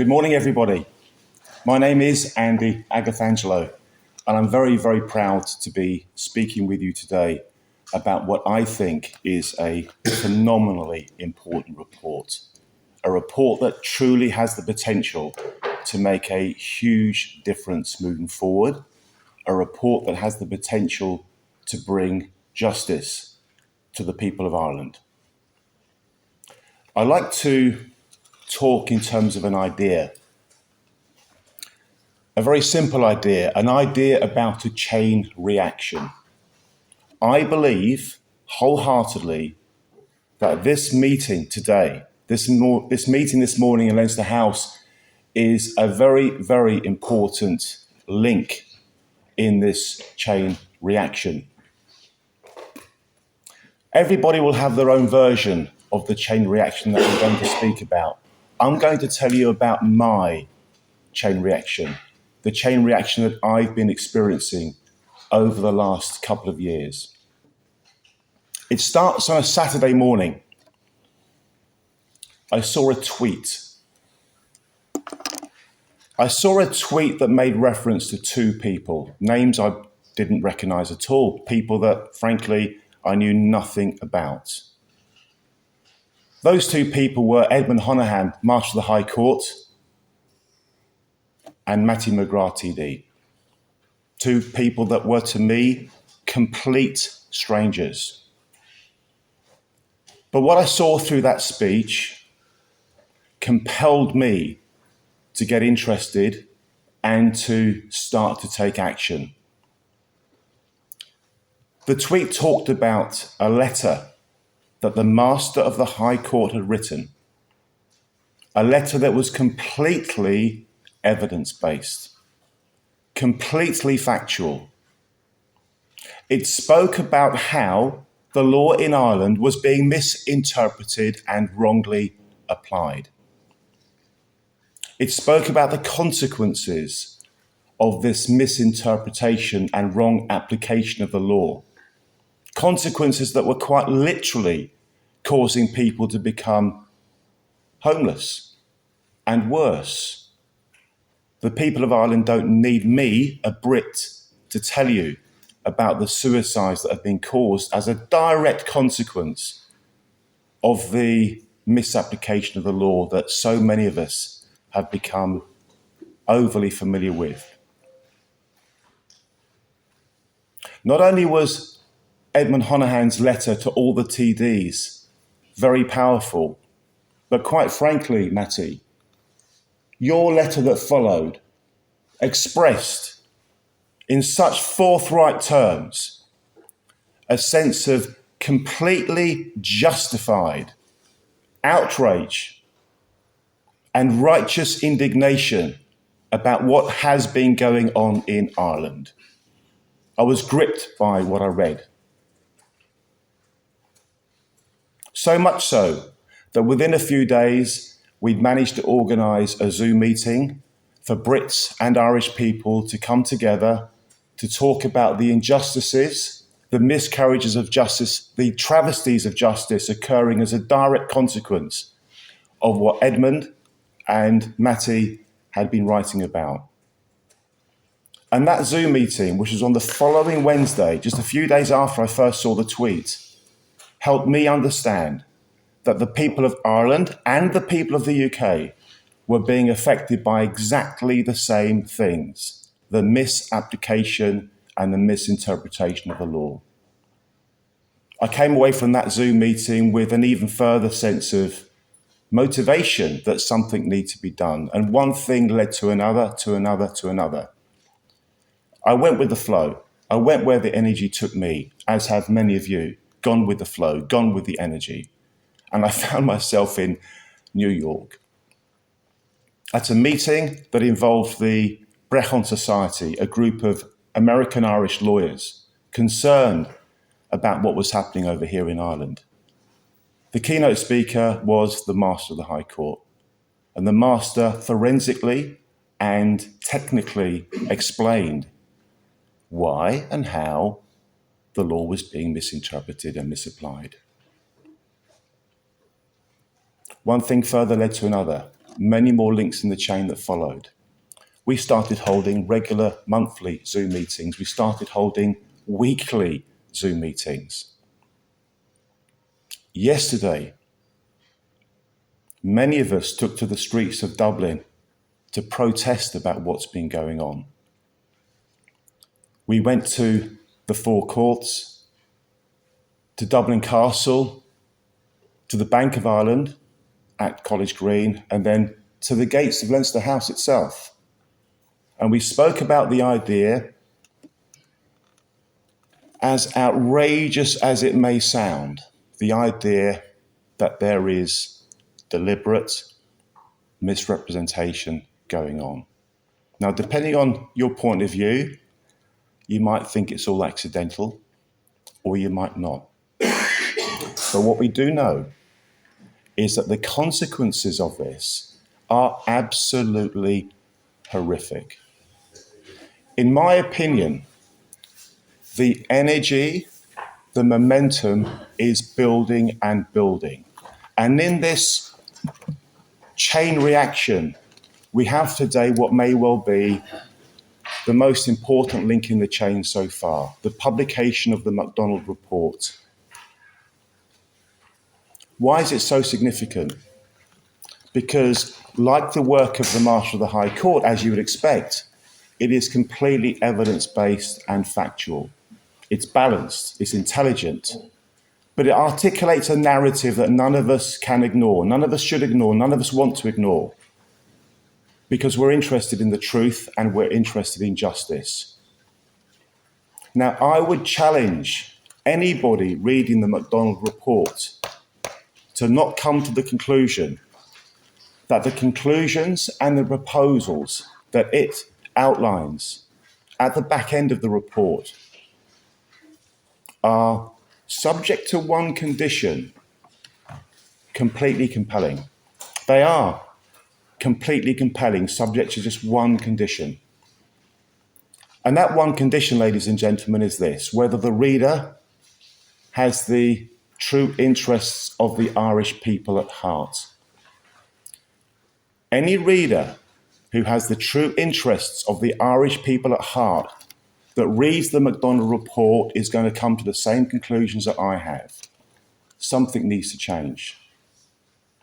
Good morning, everybody. My name is Andy Agathangelou, and I'm very, very proud to be speaking with you today about what I think is a phenomenally important report, a report that truly has the potential to make a huge difference moving forward, a report that has the potential to bring justice to the people of Ireland. I like to talk in terms of an idea. A very simple idea, an idea about a chain reaction. I believe wholeheartedly that this meeting today, this meeting this morning in Leinster House is a very, very important link in this chain reaction. Everybody will have their own version of the chain reaction that we're going to speak about. I'm going to tell you about my chain reaction, the chain reaction that I've been experiencing over the last couple of years. It starts on a Saturday morning. I saw a tweet. I saw a tweet that made reference to two people, names I didn't recognize at all, people that, frankly, I knew nothing about. Those two people were Edmund Honeyhan, Master of the High Court, and Mattie McGrath TD. Two people that were, to me, complete strangers. But what I saw through that speech compelled me to get interested and to start to take action. The tweet talked about a letter that the Master of the High Court had written, a letter that was completely evidence-based, completely factual. It spoke about how the law in Ireland was being misinterpreted and wrongly applied. It spoke about the consequences of this misinterpretation and wrong application of the law. Consequences that were quite literally causing people to become homeless and worse. The people of Ireland don't need me, a Brit, to tell you about the suicides that have been caused as a direct consequence of the misapplication of the law that so many of us have become overly familiar with. Not only was Edmund Honeyhan's letter to all the TDs very powerful, but quite frankly, Mattie, your letter that followed expressed in such forthright terms a sense of completely justified outrage and righteous indignation about what has been going on in Ireland. I was gripped by what I read. So much so that within a few days, we'd managed to organise a Zoom meeting for Brits and Irish people to come together to talk about the injustices, the miscarriages of justice, the travesties of justice occurring as a direct consequence of what Edmund and Mattie had been writing about. And that Zoom meeting, which was on the following Wednesday, just a few days after I first saw the tweet, helped me understand that the people of Ireland and the people of the UK were being affected by exactly the same things, the misapplication and the misinterpretation of the law. I came away from that Zoom meeting with an even further sense of motivation that something needs to be done. And one thing led to another, to another, to another. I went with the flow. I went where the energy took me, as have many of you, gone with the flow, gone with the energy. And I found myself in New York at a meeting that involved the Brechon Society, a group of American-Irish lawyers concerned about what was happening over here in Ireland. The keynote speaker was the Master of the High Court, and the Master forensically and technically explained why and how the law was being misinterpreted and misapplied. One thing further led to another. many more links in the chain that followed. We started holding regular monthly Zoom meetings. We started holding weekly Zoom meetings. Yesterday, many of us took to the streets of Dublin to protest about what's been going on. We went to the Four Courts, to Dublin Castle, to the Bank of Ireland at College Green, and then to the gates of Leinster House itself. And we spoke about the idea, as outrageous as it may sound, the idea that there is deliberate misrepresentation going on. Now, depending on your point of view, you might think it's all accidental, or you might not. But what we do know is that the consequences of this are absolutely horrific. In my opinion, the energy, the momentum is building and building. And in this chain reaction, we have today what may well be the most important link in the chain so far, the publication of the McDonald Report. Why is it so significant? Because, like the work of the Marshal of the High Court, as you would expect, it is completely evidence-based and factual. It's balanced, it's intelligent, but it articulates a narrative that none of us can ignore, none of us should ignore, none of us want to ignore, because we're interested in the truth and we're interested in justice. Now, I would challenge anybody reading the McDonald Report to not come to the conclusion that the conclusions and the proposals that it outlines at the back end of the report are, subject to one condition, completely compelling. They are completely compelling, subject to just one condition. And that one condition, ladies and gentlemen, is this: whether the reader has the true interests of the Irish people at heart. Any reader who has the true interests of the Irish people at heart that reads the McDonald Report is going to come to the same conclusions that I have. Something needs to change.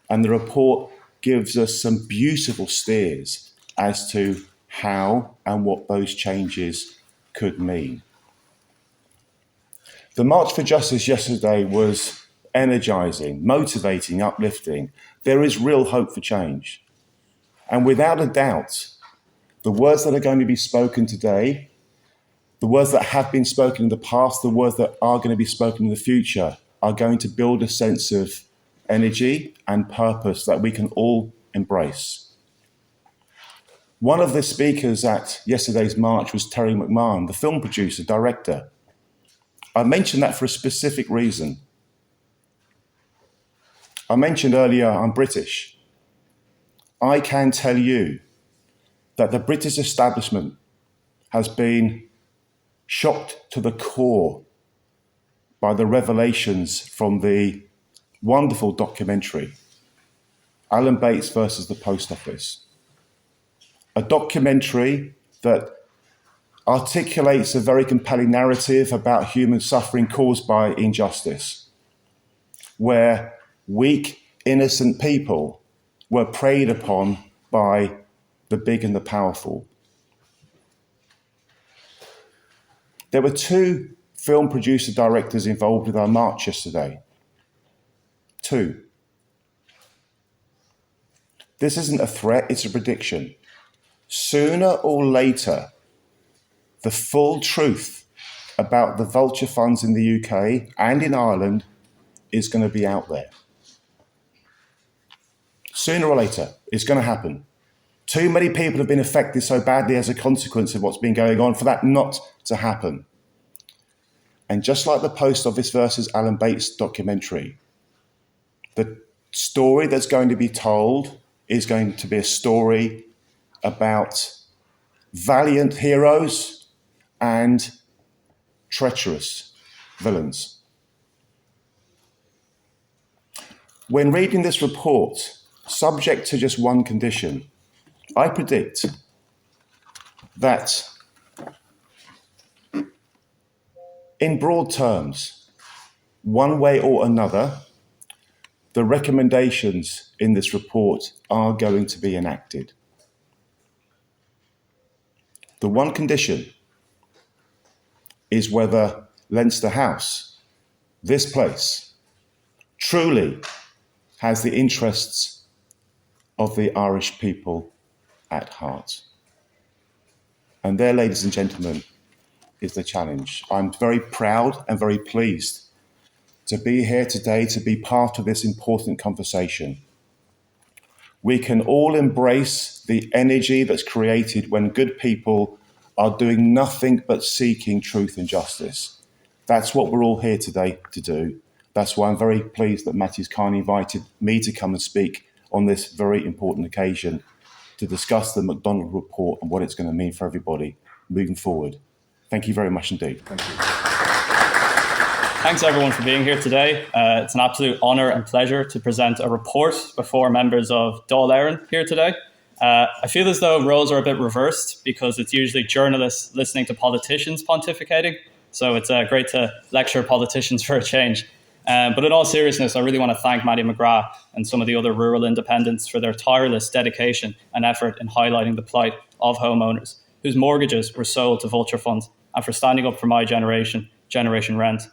And the report gives us some beautiful steers as to how and what those changes could mean. The March for Justice yesterday was energising, motivating, uplifting. There is real hope for change. And without a doubt, the words that are going to be spoken today, the words that have been spoken in the past, the words that are going to be spoken in the future, are going to build a sense of energy and purpose that we can all embrace. One of the speakers at yesterday's march was Theo McDonald, the film producer, director. I mentioned that for a specific reason. I mentioned earlier I'm British. I can tell you that the British establishment has been shocked to the core by the revelations from the wonderful documentary, Alan Bates versus the Post Office. A documentary that articulates a very compelling narrative about human suffering caused by injustice, where weak, innocent people were preyed upon by the big and the powerful. There were two film producer directors involved with our march yesterday. Two. This isn't a threat, it's a prediction. Sooner or later, the full truth about the Vulture funds in the UK and in Ireland is going to be out there. Sooner or later, it's going to happen. Too many people have been affected so badly as a consequence of what's been going on for that not to happen. And just like the Post Office versus Alan Bates documentary, the story that's going to be told is going to be a story about valiant heroes and treacherous villains. When reading this report, subject to just one condition. I predict that, in broad terms, one way or another, the recommendations in this report are going to be enacted. The one condition is whether Leinster House, this place, truly has the interests of the Irish people at heart. And there, ladies and gentlemen, is the challenge. I'm very proud and very pleased to be here today to be part of this important conversation. We can all embrace the energy that's created when good people are doing nothing but seeking truth and justice. That's what we're all here today to do. That's why I'm very pleased that Mattie's kindly invited me to come and speak on this very important occasion to discuss the McDonald Report and what it's going to mean for everybody moving forward. Thank you very much indeed. Thank you. Thanks everyone for being here today. It's an absolute honour and pleasure to present a report before members of Dáil Éireann here today. I feel as though roles are a bit reversed because it's usually journalists listening to politicians pontificating. So it's great to lecture politicians for a change. But in all seriousness, I really want to thank Mattie McGrath and some of the other rural independents for their tireless dedication and effort in highlighting the plight of homeowners whose mortgages were sold to Vulture funds, and for standing up for my generation, Generation Rent.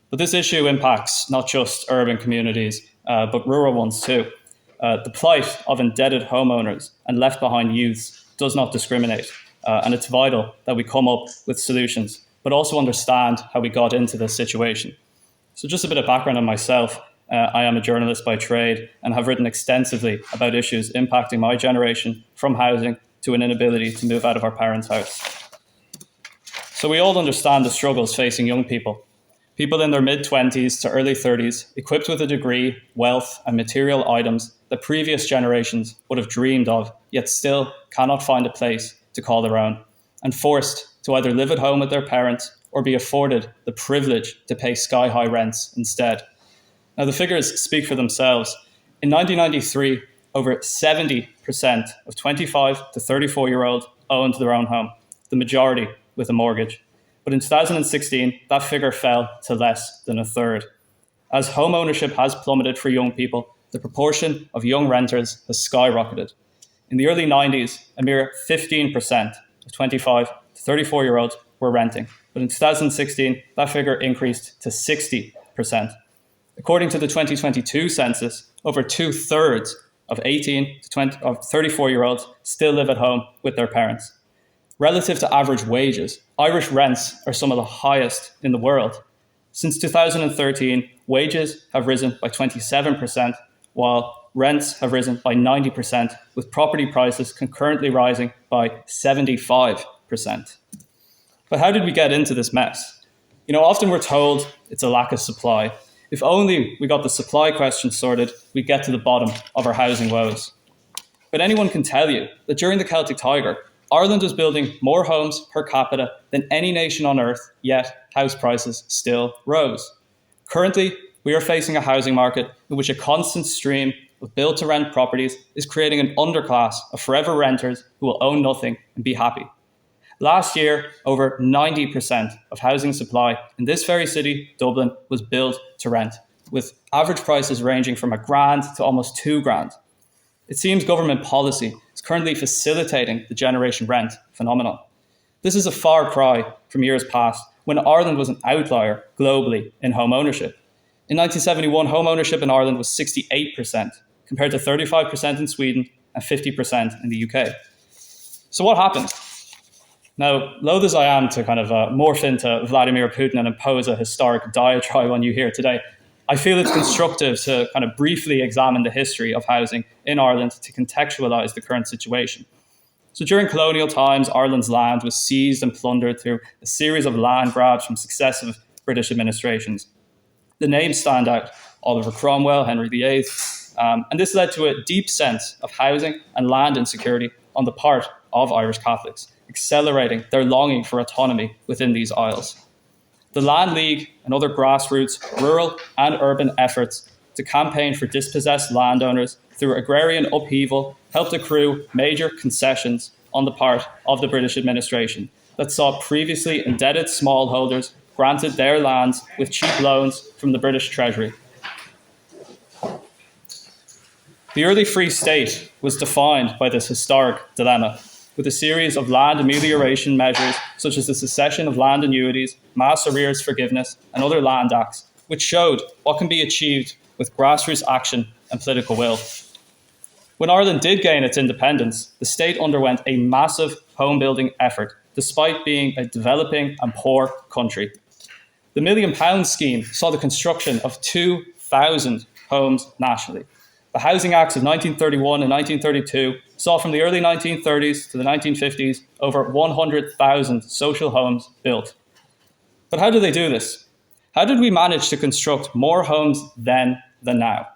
But this issue impacts not just urban communities, but rural ones too. The plight of indebted homeowners and left behind youths does not discriminate. And it's vital that we come up with solutions, but also understand how we got into this situation. So just a bit of background on myself. I am a journalist by trade and have written extensively about issues impacting my generation, from housing to an inability to move out of our parents' house. So we all understand the struggles facing young people. People in their mid-20s to early 30s, equipped with a degree, wealth, and material items that previous generations would have dreamed of, yet still cannot find a place to call their own, and forced to either live at home with their parents or be afforded the privilege to pay sky-high rents instead. Now, the figures speak for themselves. In 1993, over 70% of 25 to 34-year-olds owned their own home, the majority with a mortgage. But in 2016, that figure fell to less than a third. As home ownership has plummeted for young people, the proportion of young renters has skyrocketed. In the early 90s, a mere 15% of 25 to 34-year-olds were renting. But in 2016, that figure increased to 60%. According to the 2022 census, over 2/3 of 18 to 34-year-olds still live at home with their parents. Relative to average wages, Irish rents are some of the highest in the world. Since 2013, wages have risen by 27%, while rents have risen by 90%, with property prices concurrently rising by 75%. But how did we get into this mess? Often we're told it's a lack of supply. If only we got the supply question sorted, we'd get to the bottom of our housing woes. But anyone can tell you that during the Celtic Tiger, Ireland was building more homes per capita than any nation on earth, yet house prices still rose. Currently, we are facing a housing market in which a constant stream of build-to-rent properties is creating an underclass of forever renters who will own nothing and be happy. Last year, over 90% of housing supply in this very city, Dublin, was built to rent, with average prices ranging from £1,000 to almost £2,000. It seems government policy is currently facilitating the Generation Rent phenomenon. This is a far cry from years past, when Ireland was an outlier globally in home ownership. In 1971, home ownership in Ireland was 68%, compared to 35% in Sweden and 50% in the UK. So what happened? Now, loath as I am to kind of morph into Vladimir Putin and impose a historic diatribe on you here today, I feel it's constructive to kind of briefly examine the history of housing in Ireland to contextualise the current situation. So during colonial times, Ireland's land was seized and plundered through a series of land grabs from successive British administrations. The names stand out: Oliver Cromwell, Henry VIII, and this led to a deep sense of housing and land insecurity on the part of Irish Catholics, accelerating their longing for autonomy within these isles. The Land League and other grassroots, rural and urban efforts to campaign for dispossessed landowners through agrarian upheaval, helped accrue major concessions on the part of the British administration that saw previously indebted smallholders granted their lands with cheap loans from the British Treasury. The early Free State was defined by this historic dilemma, with a series of land amelioration measures such as the cessation of land annuities, mass arrears forgiveness, and other land acts, which showed what can be achieved with grassroots action and political will. When Ireland did gain its independence, the state underwent a massive home building effort, despite being a developing and poor country. The £1 million scheme saw the construction of 2,000 homes nationally. The Housing Acts of 1931 and 1932 saw from the early 1930s to the 1950s over 100,000 social homes built. But how did they do this? How did we manage to construct more homes then than now?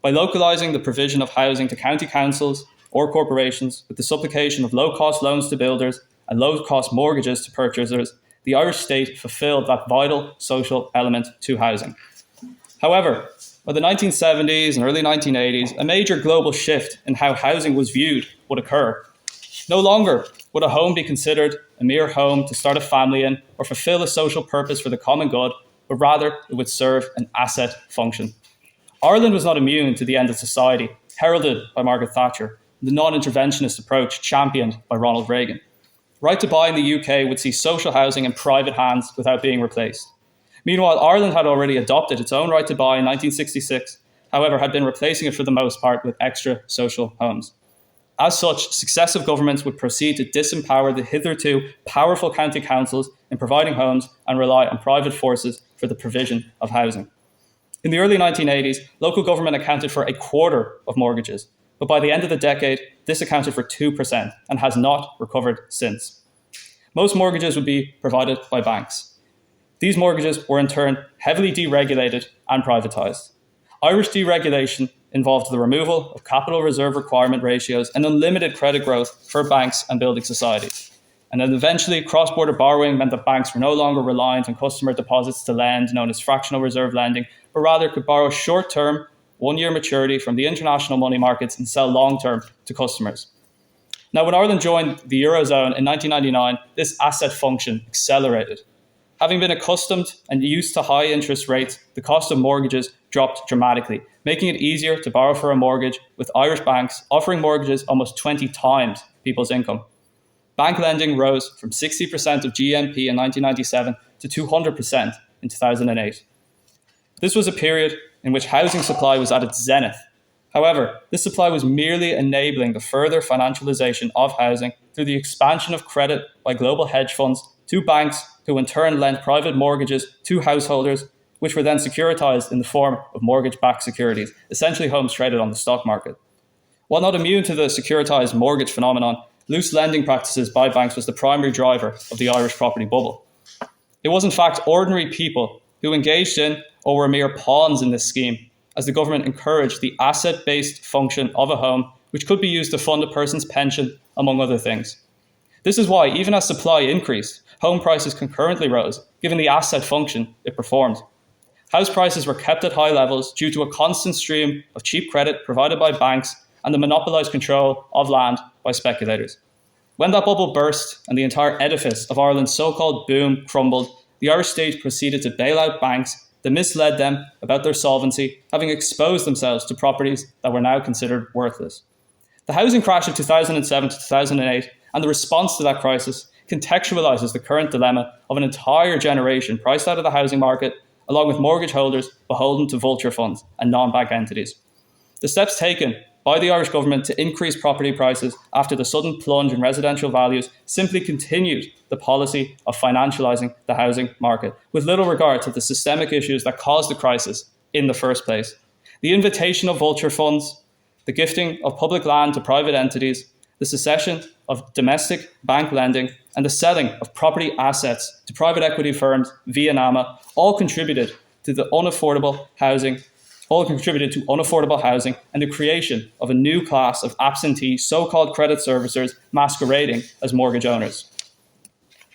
By localising the provision of housing to county councils or corporations with the supplication of low-cost loans to builders and low-cost mortgages to purchasers, the Irish state fulfilled that vital social element to housing. However, by the 1970s and early 1980s, a major global shift in how housing was viewed would occur. No longer would a home be considered a mere home to start a family in or fulfill a social purpose for the common good, but rather it would serve an asset function. Ireland was not immune to the end of society, heralded by Margaret Thatcher, the non-interventionist approach championed by Ronald Reagan. Right to buy in the UK would see social housing in private hands without being replaced. Meanwhile, Ireland had already adopted its own right to buy in 1966, however, had been replacing it for the most part with extra social homes. As such, successive governments would proceed to disempower the hitherto powerful county councils in providing homes and rely on private forces for the provision of housing. In the early 1980s, local government accounted for a quarter of mortgages, but by the end of the decade, this accounted for 2% and has not recovered since. Most mortgages would be provided by banks. These mortgages were in turn heavily deregulated and privatised. Irish deregulation involved the removal of capital reserve requirement ratios and unlimited credit growth for banks and building societies. And then eventually, cross-border borrowing meant that banks were no longer reliant on customer deposits to lend, known as fractional reserve lending, but rather could borrow short-term, one-year maturity from the international money markets and sell long-term to customers. Now, when Ireland joined the Eurozone in 1999, this asset function accelerated. Having been accustomed and used to high interest rates, the cost of mortgages dropped dramatically, making it easier to borrow for a mortgage, with Irish banks offering mortgages almost 20 times people's income. Bank lending rose from 60% of GNP in 1997 to 200% in 2008. This was a period in which housing supply was at its zenith. However, this supply was merely enabling the further financialization of housing through the expansion of credit by global hedge funds to banks, who in turn lent private mortgages to householders, which were then securitized in the form of mortgage-backed securities, essentially homes traded on the stock market. While not immune to the securitized mortgage phenomenon, loose lending practices by banks was the primary driver of the Irish property bubble. It was in fact ordinary people who engaged in or were mere pawns in this scheme, as the government encouraged the asset-based function of a home, which could be used to fund a person's pension, among other things. This is why, even as supply increased, home prices concurrently rose, given the asset function it performed. House prices were kept at high levels due to a constant stream of cheap credit provided by banks and the monopolised control of land by speculators. When that bubble burst and the entire edifice of Ireland's so-called boom crumbled, the Irish state proceeded to bail out banks that misled them about their solvency, having exposed themselves to properties that were now considered worthless. The housing crash of 2007 to 2008 and the response to that crisis contextualises the current dilemma of an entire generation priced out of the housing market, along with mortgage holders beholden to vulture funds and non-bank entities. The steps taken by the Irish government to increase property prices after the sudden plunge in residential values simply continued the policy of financialising the housing market, with little regard to the systemic issues that caused the crisis in the first place. The invitation of vulture funds, the gifting of public land to private entities, the cessation of domestic bank lending, and the selling of property assets to private equity firms via NAMA all contributed to unaffordable housing and the creation of a new class of absentee so-called credit servicers masquerading as mortgage owners.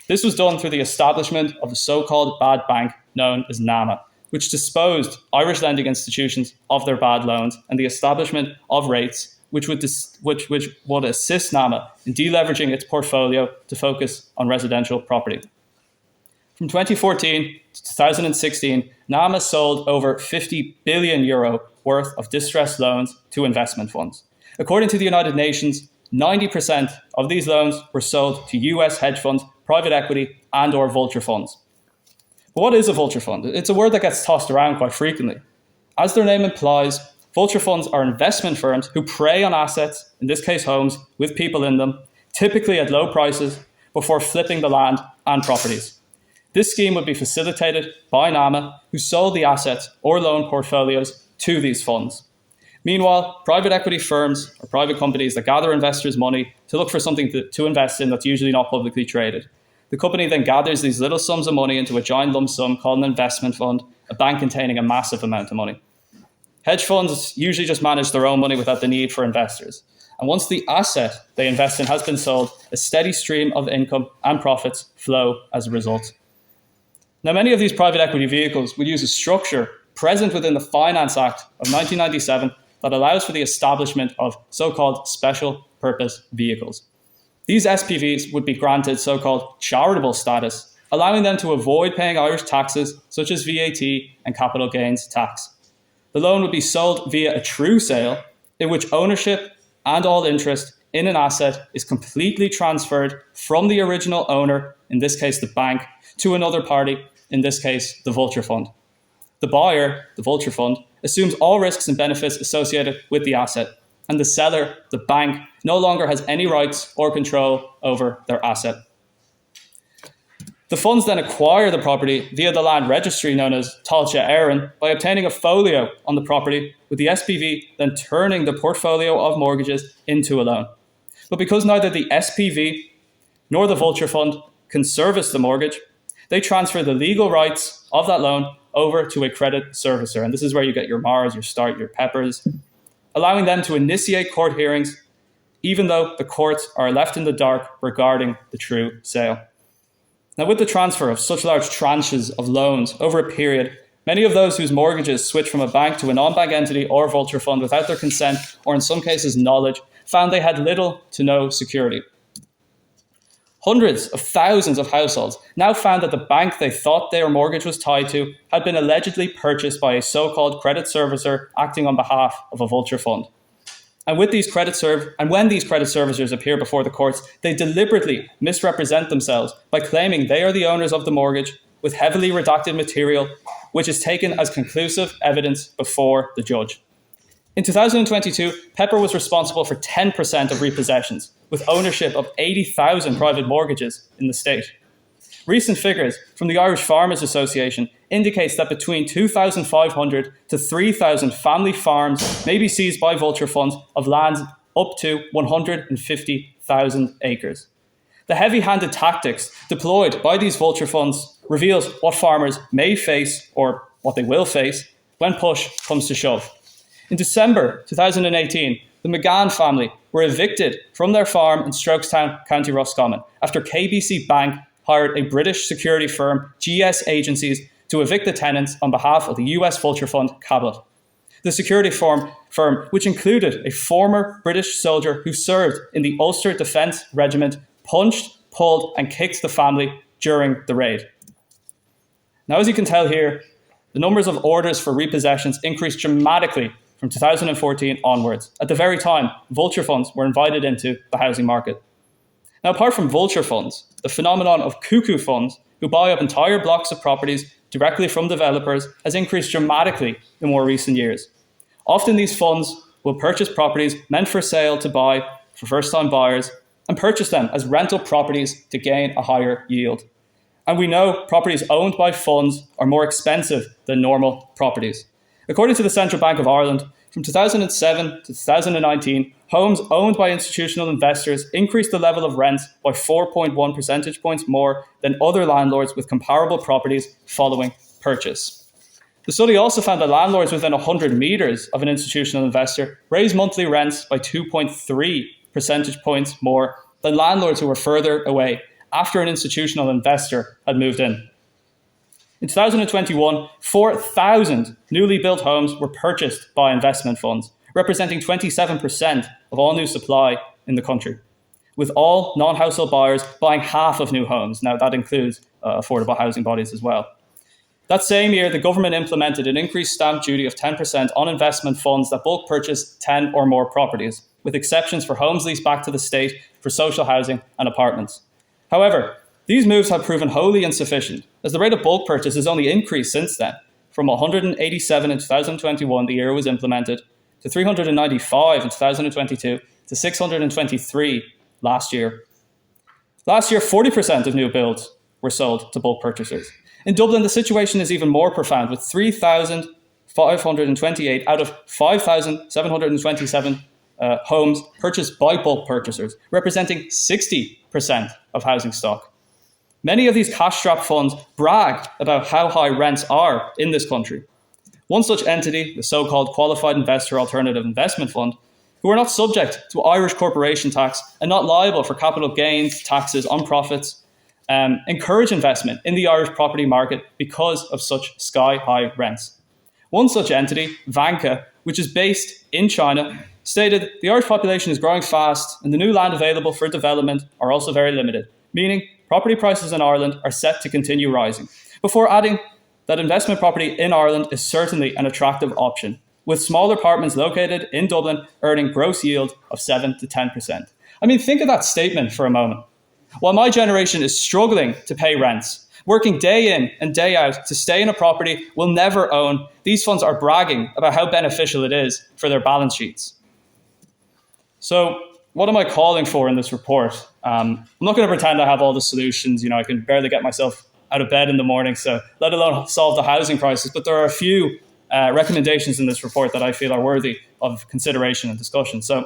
This was done through the establishment of the so-called bad bank known as NAMA, which disposed Irish lending institutions of their bad loans and the establishment of rates which would assist NAMA in deleveraging its portfolio to focus on residential property. From 2014 to 2016, NAMA sold over €50 billion worth of distressed loans to investment funds. According to the United Nations, 90% of these loans were sold to US hedge funds, private equity, and/or vulture funds. But what is a vulture fund? It's a word that gets tossed around quite frequently. As their name implies, vulture funds are investment firms who prey on assets, in this case homes, with people in them, typically at low prices, before flipping the land and properties. This scheme would be facilitated by NAMA, who sold the assets or loan portfolios to these funds. Meanwhile, private equity firms or private companies that gather investors' money to look for something to invest in that's usually not publicly traded. The company then gathers these little sums of money into a giant lump sum called an investment fund, a bank containing a massive amount of money. Hedge funds usually just manage their own money without the need for investors. And once the asset they invest in has been sold, a steady stream of income and profits flow as a result. Now, many of these private equity vehicles will use a structure present within the Finance Act of 1997 that allows for the establishment of so-called special purpose vehicles. These SPVs would be granted so-called charitable status, allowing them to avoid paying Irish taxes such as VAT and capital gains tax. The loan would be sold via a true sale in which ownership and all interest in an asset is completely transferred from the original owner, in this case the bank, to another party, in this case the vulture fund. The buyer, the vulture fund, assumes all risks and benefits associated with the asset, and the seller, the bank, no longer has any rights or control over their asset. The funds then acquire the property via the land registry known as Táilte Éireann by obtaining a folio on the property, with the SPV then turning the portfolio of mortgages into a loan. But because neither the SPV nor the vulture fund can service the mortgage, they transfer the legal rights of that loan over to a credit servicer. And this is where you get your Mars, your Start, your Peppers, allowing them to initiate court hearings, even though the courts are left in the dark regarding the true sale. Now, with the transfer of such large tranches of loans over a period, many of those whose mortgages switched from a bank to a non-bank entity or vulture fund without their consent, or in some cases knowledge, found they had little to no security. Hundreds of thousands of households now found that the bank they thought their mortgage was tied to had been allegedly purchased by a so-called credit servicer acting on behalf of a vulture fund. And when these credit servicers appear before the courts, they deliberately misrepresent themselves by claiming they are the owners of the mortgage with heavily redacted material, which is taken as conclusive evidence before the judge. In 2022, Pepper was responsible for 10% of repossessions, with ownership of 80,000 private mortgages in the state. Recent figures from the Irish Farmers Association indicates that between 2,500 to 3,000 family farms may be seized by vulture funds of lands up to 150,000 acres. The heavy-handed tactics deployed by these vulture funds reveals what farmers may face, or what they will face, when push comes to shove. In December 2018, the McGann family were evicted from their farm in Strokestown, County Roscommon, after KBC Bank hired a British security firm, GS Agencies, to evict the tenants on behalf of the US vulture fund, Cabot. The security firm, which included a former British soldier who served in the Ulster Defence Regiment, punched, pulled, and kicked the family during the raid. Now, as you can tell here, the numbers of orders for repossessions increased dramatically from 2014 onwards, at the very time vulture funds were invited into the housing market. Now, apart from vulture funds, the phenomenon of cuckoo funds, who buy up entire blocks of properties directly from developers, has increased dramatically in more recent years. Often these funds will purchase properties meant for sale to buy for first-time buyers and purchase them as rental properties to gain a higher yield. And we know properties owned by funds are more expensive than normal properties. According to the Central Bank of Ireland, from 2007 to 2019, homes owned by institutional investors increased the level of rents by 4.1 percentage points more than other landlords with comparable properties following purchase. The study also found that landlords within 100 metres of an institutional investor raised monthly rents by 2.3 percentage points more than landlords who were further away after an institutional investor had moved in. In 2021, 4,000 newly built homes were purchased by investment funds, representing 27% of all new supply in the country, with all non-household buyers buying half of new homes. Now, that includes affordable housing bodies as well. That same year, the government implemented an increased stamp duty of 10% on investment funds that bulk purchase 10 or more properties, with exceptions for homes leased back to the state for social housing and apartments. However, these moves have proven wholly insufficient, as the rate of bulk purchase has only increased since then, from 187 in 2021, the year it was implemented, to 395 in 2022, to 623 last year. Last year, 40% of new builds were sold to bulk purchasers. In Dublin, the situation is even more profound, with 3,528 out of 5,727 homes purchased by bulk purchasers, representing 60% of housing stock. Many of these cash-strapped funds brag about how high rents are in this country. One such entity, the so-called Qualified Investor Alternative Investment Fund, who are not subject to Irish corporation tax and not liable for capital gains taxes on profits, encourage investment in the Irish property market because of such sky-high rents. One such entity, Vanke, which is based in China, stated the Irish population is growing fast and the new land available for development are also very limited, meaning property prices in Ireland are set to continue rising, before adding that investment property in Ireland is certainly an attractive option, with small apartments located in Dublin earning gross yield of 7 to 10%. I mean, think of that statement for a moment. While my generation is struggling to pay rents, working day in and day out to stay in a property we'll never own, these funds are bragging about how beneficial it is for their balance sheets. So what am I calling for in this report? I'm not going to pretend I have all the solutions. I can barely get myself out of bed in the morning, so let alone solve the housing crisis. But there are a few recommendations in this report that I feel are worthy of consideration and discussion. So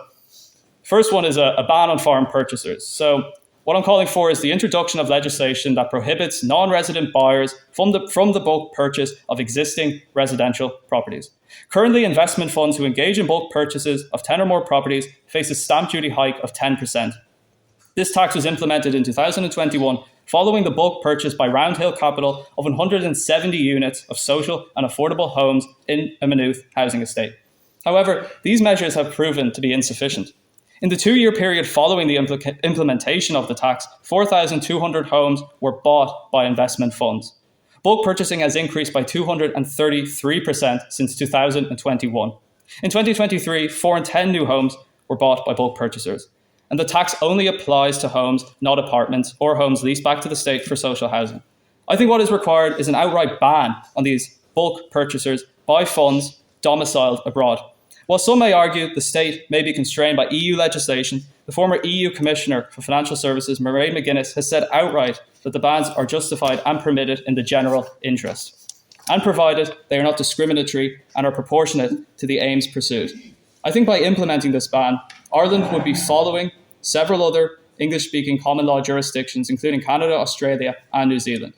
first one is a ban on foreign purchasers. So what I'm calling for is the introduction of legislation that prohibits non-resident buyers from the bulk purchase of existing residential properties. Currently, investment funds who engage in bulk purchases of 10 or more properties face a stamp duty hike of 10%. This tax was implemented in 2021 following the bulk purchase by Roundhill Capital of 170 units of social and affordable homes in a Maynooth housing estate. However, these measures have proven to be insufficient. In the 2-year period following the implementation of the tax, 4,200 homes were bought by investment funds. Bulk purchasing has increased by 233% since 2021. In 2023, 4 in 10 new homes were bought by bulk purchasers. And the tax only applies to homes, not apartments, or homes leased back to the state for social housing. I think what is required is an outright ban on these bulk purchasers by funds domiciled abroad. While some may argue the state may be constrained by EU legislation, the former EU Commissioner for Financial Services, Mairead McGuinness, has said outright that the bans are justified and permitted in the general interest, and provided they are not discriminatory and are proportionate to the aims pursued. I think by implementing this ban, Ireland would be following several other English-speaking common law jurisdictions, including Canada, Australia, and New Zealand.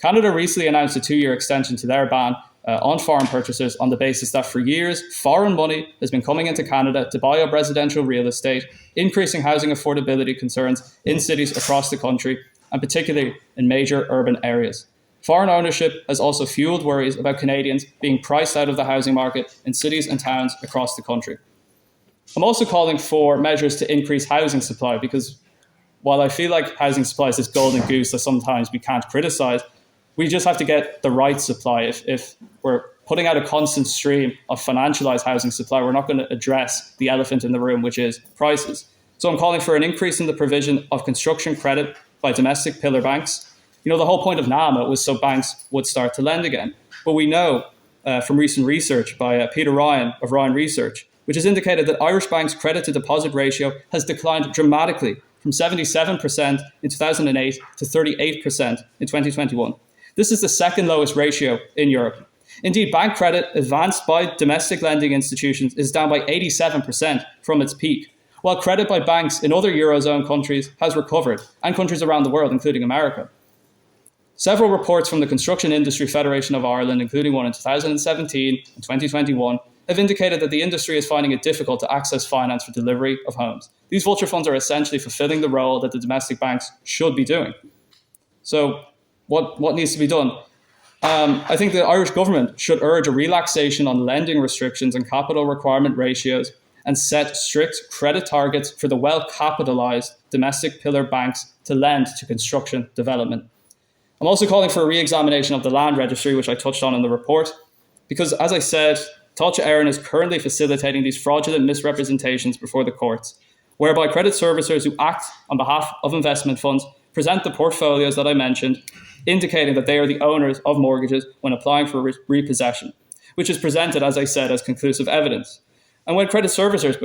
Canada recently announced a 2-year extension to their ban on foreign purchasers on the basis that for years, foreign money has been coming into Canada to buy up residential real estate, increasing housing affordability concerns in cities across the country, and particularly in major urban areas. Foreign ownership has also fueled worries about Canadians being priced out of the housing market in cities and towns across the country. I'm also calling for measures to increase housing supply, because while I feel like housing supply is this golden goose that sometimes we can't criticise, we just have to get the right supply. If we're putting out a constant stream of financialised housing supply, we're not going to address the elephant in the room, which is prices. So I'm calling for an increase in the provision of construction credit by domestic pillar banks. The whole point of NAMA was so banks would start to lend again. But we know from recent research by Peter Ryan of Ryan Research, which has indicated that Irish banks' credit-to-deposit ratio has declined dramatically from 77% in 2008 to 38% in 2021. This is the second lowest ratio in Europe. Indeed, bank credit advanced by domestic lending institutions is down by 87% from its peak, while credit by banks in other Eurozone countries has recovered, and countries around the world, including America. Several reports from the Construction Industry Federation of Ireland, including one in 2017 and 2021, have indicated that the industry is finding it difficult to access finance for delivery of homes. These vulture funds are essentially fulfilling the role that the domestic banks should be doing. So what needs to be done? I think the Irish government should urge a relaxation on lending restrictions and capital requirement ratios and set strict credit targets for the well-capitalised domestic pillar banks to lend to construction development. I'm also calling for a re-examination of the land registry, which I touched on in the report, because, as I said, Táilteann Éireann is currently facilitating these fraudulent misrepresentations before the courts, whereby credit servicers who act on behalf of investment funds present the portfolios that I mentioned, indicating that they are the owners of mortgages when applying for repossession, which is presented, as I said, as conclusive evidence. And when credit servicers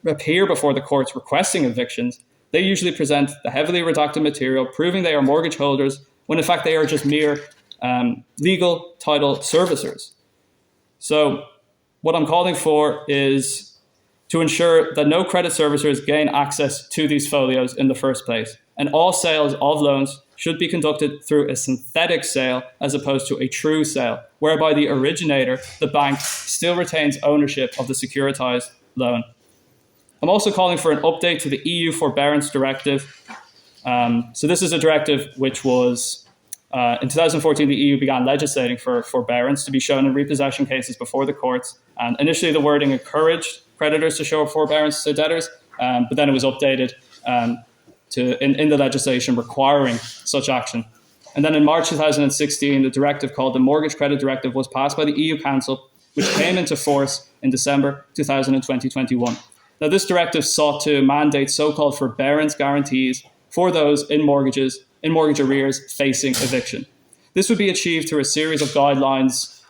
appear before the courts requesting evictions, they usually present the heavily redacted material proving they are mortgage holders when in fact they are just mere legal title servicers. So what I'm calling for is to ensure that no credit servicers gain access to these folios in the first place. And all sales of loans should be conducted through a synthetic sale as opposed to a true sale, whereby the originator, the bank, still retains ownership of the securitized loan. I'm also calling for an update to the EU Forbearance Directive. So this is a directive which was, in 2014, the EU began legislating for forbearance to be shown in repossession cases before the courts. And initially, the wording encouraged creditors to show forbearance to debtors, but then it was updated in the legislation requiring such action. And then in March 2016, the directive called the Mortgage Credit Directive was passed by the EU Council, which came into force in December 2021. Now, this directive sought to mandate so-called forbearance guarantees for those in mortgage arrears facing eviction. This would be achieved through a series of guidelines,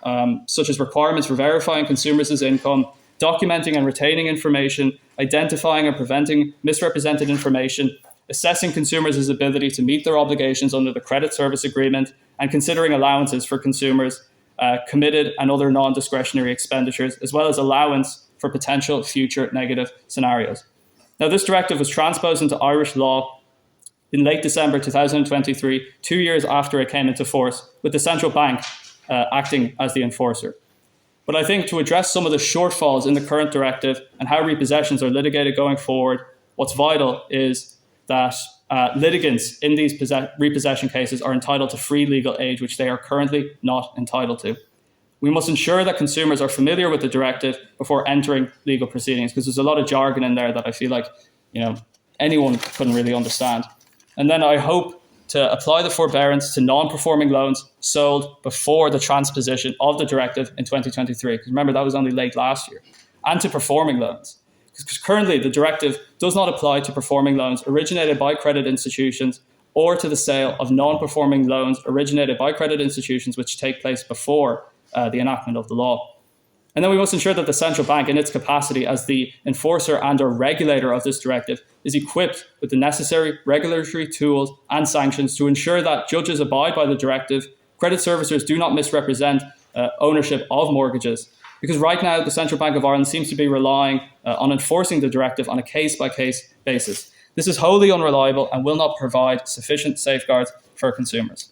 such as requirements for verifying consumers' income, documenting and retaining information, identifying and preventing misrepresented information, assessing consumers' ability to meet their obligations under the credit service agreement, and considering allowances for consumers' committed and other non-discretionary expenditures, as well as allowance for potential future negative scenarios. Now, this directive was transposed into Irish law in late December 2023, 2 years after it came into force, with the central bank acting as the enforcer. But I think to address some of the shortfalls in the current directive and how repossessions are litigated going forward, what's vital is that litigants in these repossession cases are entitled to free legal aid, which they are currently not entitled to. We must ensure that consumers are familiar with the directive before entering legal proceedings, because there's a lot of jargon in there that I feel like anyone couldn't really understand. And then I hope to apply the forbearance to non-performing loans sold before the transposition of the directive in 2023. Because remember, that was only late last year. And to performing loans. Because currently the directive does not apply to performing loans originated by credit institutions or to the sale of non-performing loans originated by credit institutions which take place before the enactment of the law. And then we must ensure that the central bank, in its capacity as the enforcer and or regulator of this directive, is equipped with the necessary regulatory tools and sanctions to ensure that judges abide by the directive, credit servicers do not misrepresent ownership of mortgages. Because right now, the Central Bank of Ireland seems to be relying on enforcing the directive on a case-by-case basis. This is wholly unreliable and will not provide sufficient safeguards for consumers.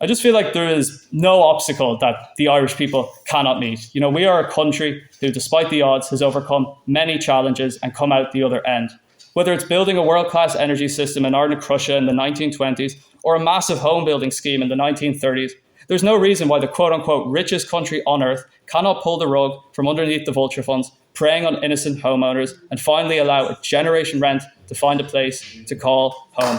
I just feel like there is no obstacle that the Irish people cannot meet. We are a country who, despite the odds, has overcome many challenges and come out the other end. Whether it's building a world-class energy system in Arden Crusha in the 1920s or a massive home building scheme in the 1930s, there's no reason why the quote-unquote richest country on earth cannot pull the rug from underneath the Vulture funds, preying on innocent homeowners, and finally allow a generation rent to find a place to call home.